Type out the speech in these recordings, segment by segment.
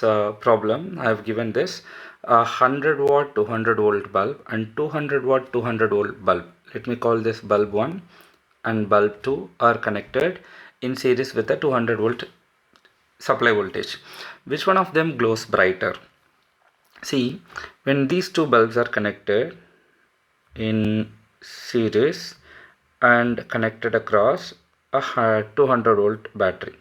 this problem, I have given this 100 watt 200 volt bulb and 200 watt 200 volt bulb. Let me call this bulb 1 and bulb 2 are connected in series with a 200 volt supply voltage. Which one of them glows brighter? See, when these two bulbs are connected in series and connected across a 200 volt battery.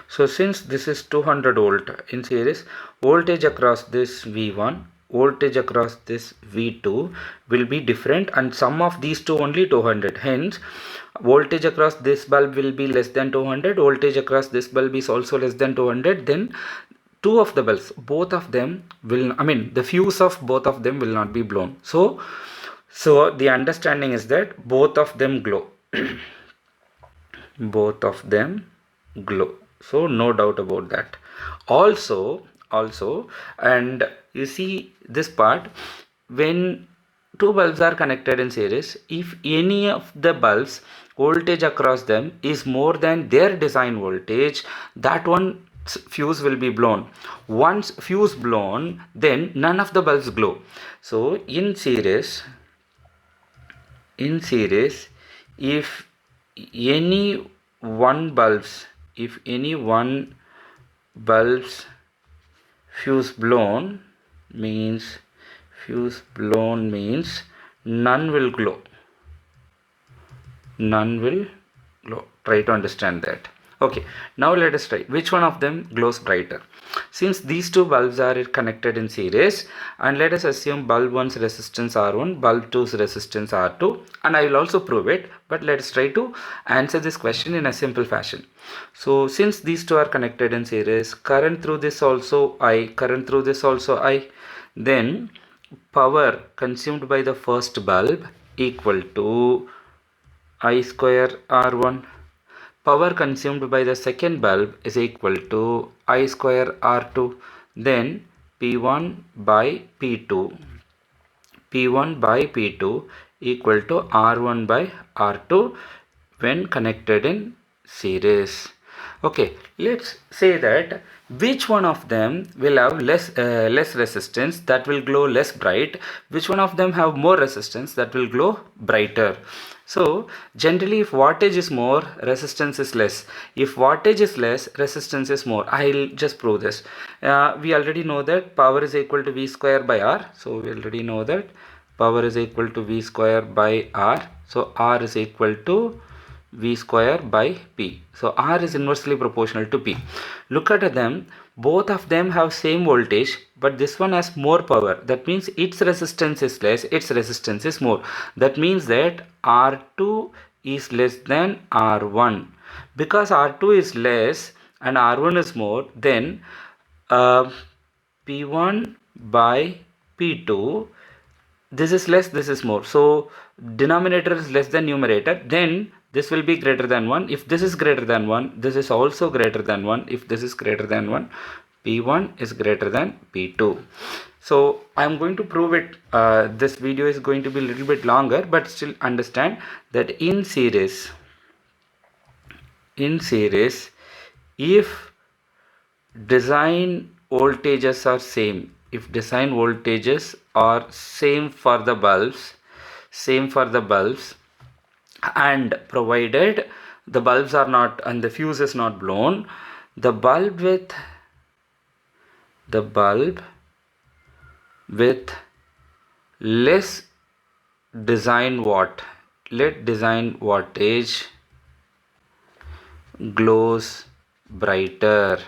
So since this is 200 volt in series, voltage across this V1, voltage across this V2 will be different, and sum of these two only 200. Hence, voltage across this bulb will be less than 200, voltage across this bulb is also less than 200. Then two of the bulbs, both of them will, the fuse of both of them will not be blown. So the understanding is that both of them glow. Both of them glow. So no doubt about that. Also, and you see this part, when two bulbs are connected in series, if any of the bulbs voltage across them is more than their design voltage, that one fuse will be blown. Once fuse blown, then none of the bulbs glow. So in series, if any one bulbs fuse blown means none will glow. Try to understand that. Okay, now let us try. Which one of them glows brighter? Since these two bulbs are connected in series, and let us assume bulb 1's resistance R1, bulb 2's resistance R2, and I will also prove it, but let us try to answer this question in a simple fashion. So since these two are connected in series, current through this also I, then power consumed by the first bulb equal to I square R1. Power consumed by the second bulb is equal to I square R2. Then P1 by P2 equal to R1 by R2 when connected in series. Okay, let's say that which one of them will have less resistance, that will glow less bright, which one of them have more resistance, that will glow brighter. So generally, if wattage is more, resistance is less. If wattage is less, resistance is more. I'll just prove this. We already know that power is equal to V square by R. So we already know that power is equal to V square by R. So R is equal to V square by P. So R is inversely proportional to P. Look at them. Both of them have same voltage, but this one has more power. That means its resistance is less, its resistance is more. That means that R2 is less than R1. Because R2 is less and R1 is more, then P1 by P2, this is less, this is more. So denominator is less than numerator, then this will be greater than 1. If this is greater than 1, this is also greater than 1. If this is greater than 1, P1 is greater than P2. So I am going to prove it. This video is going to be a little bit longer, but still understand that in series, if design voltages are same, same for the bulbs, and provided the bulbs are not, and the fuse is not blown, the bulb with less design wattage glows brighter.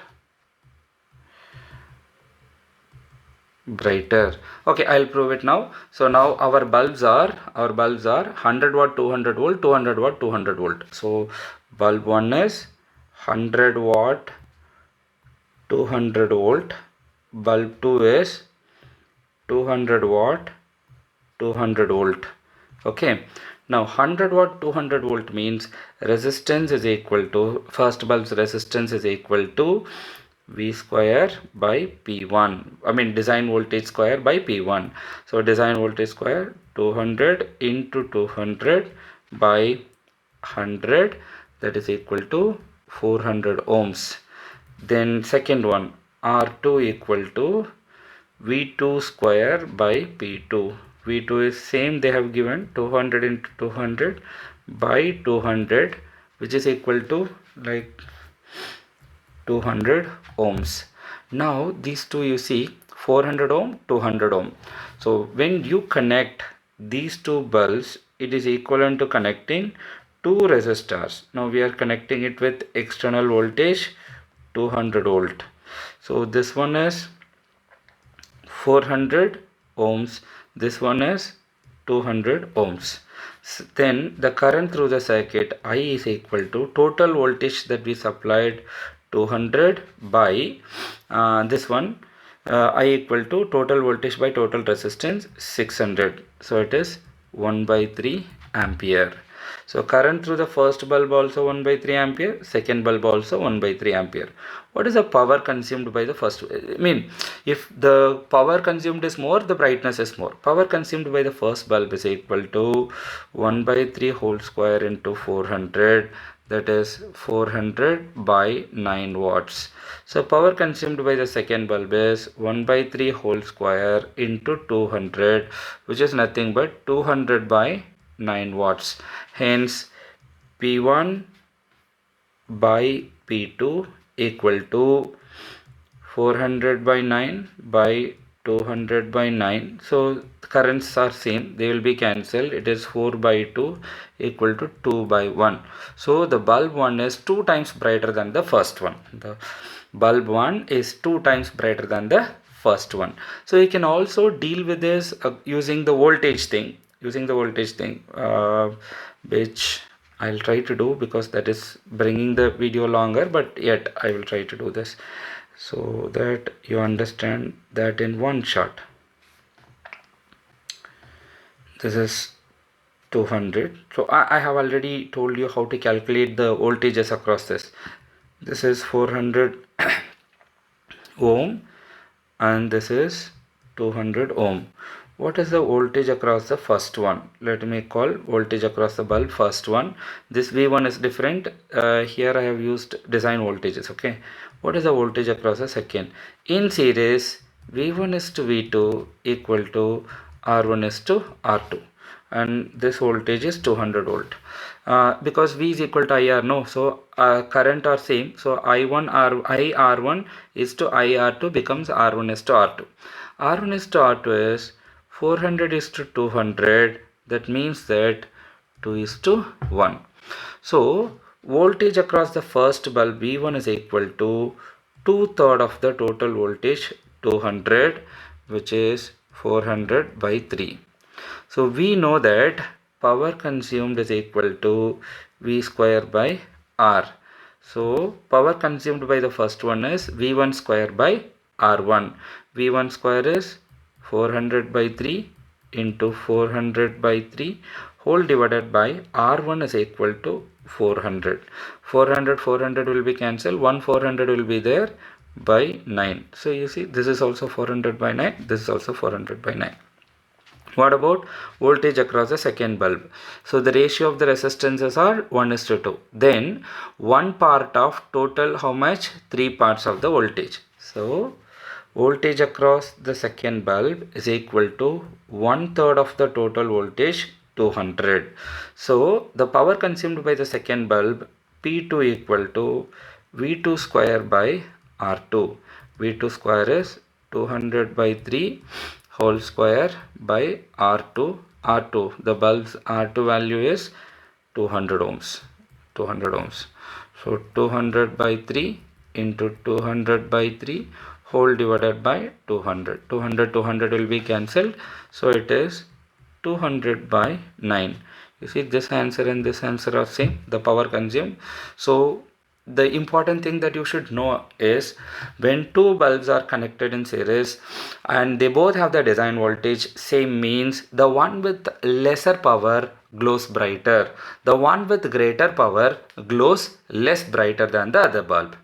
Okay, I'll prove it now. So now our bulbs are 100 watt 200 volt, 200 watt 200 volt. So bulb 1 is 100 watt 200 volt, bulb 2 is 200 watt 200 volt. Okay, now 100 watt 200 volt means resistance is equal to, first bulb's resistance is equal to V square by P1, design voltage square by P1. So design voltage square 200 into 200 by 100, that is equal to 400 ohms. Then second one, R2 equal to V2 square by P2. V2 is same, they have given 200 into 200 by 200, which is equal to like 200 ohms. Now these two, you see 400 ohm, 200 ohm. So when you connect these two bulbs, it is equivalent to connecting two resistors. Now we are connecting it with external voltage 200 volt. So this one is 400 ohms, this one is 200 ohms. Then the current through the circuit I is equal to total voltage that we supplied 200 by this one, I equal to total voltage by total resistance 600. So it is 1 by 3 ampere. So current through the first bulb also 1 by 3 ampere, second bulb also 1 by 3 ampere. What is the power consumed by the first? I mean, if the power consumed is more, the brightness is more. Power consumed by the first bulb is equal to 1 by 3 whole square into 400, that is 400 by 9 watts. So power consumed by the second bulb is 1 by 3 whole square into 200, which is nothing but 200 by 9 watts. Hence P1 by P2 equal to 400 by 9 by 200 by 9. So currents are same, they will be cancelled. It is 4 by 2 equal to 2 by 1. So the bulb 1 is 2 times brighter than the first one. The bulb 1 is 2 times brighter than the first one. So you can also deal with this using the voltage thing, which I'll try to do because that is bringing the video longer, but yet I will try to do this so that you understand that in one shot. This is 200. So I have already told you how to calculate the voltages across this. This is 400 ohm and this is 200 ohm. What is the voltage across the first one? Let me call voltage across the bulb first one. This V1 is different. Here I have used design voltages. Okay. What is the voltage across the second? In series, V1 is to V2 equal to R1 is to R2. And this voltage is 200 volt. Because V is equal to IR, no, so current are same, so IR1 is to IR2 becomes R1 is to R2. R1 is to R2 is 400 is to 200, that means that 2 is to 1. So voltage across the first bulb V1 is equal to 2/3 of the total voltage 200, which is 400 by 3. So we know that power consumed is equal to V square by R. So power consumed by the first one is V1 square by R1. V1 square is 400 by 3 into 400 by 3 whole divided by R1 is equal to 400. 400 will be cancelled. 400 will be there by 9. So you see this is also 400 by 9. This is also 400 by 9. What about voltage across the second bulb? So the ratio of the resistances are 1:2. Then 1 part of total how much? 3 parts of the voltage. So voltage across the second bulb is equal to 1/3 of the total voltage 200. So the power consumed by the second bulb P2 equal to V2 square by R2. V2 square is 200 by 3 whole square by R2. The bulb's R2 value is 200 ohms. 200 ohms. So 200 by 3 into 200 by 3 whole divided by 200. 200 will be cancelled. So it is 200 by 9. You see this answer and this answer are same, the power consumed. So the important thing that you should know is when two bulbs are connected in series and they both have the design voltage same, means the one with lesser power glows brighter, the one with greater power glows less brighter than the other bulb.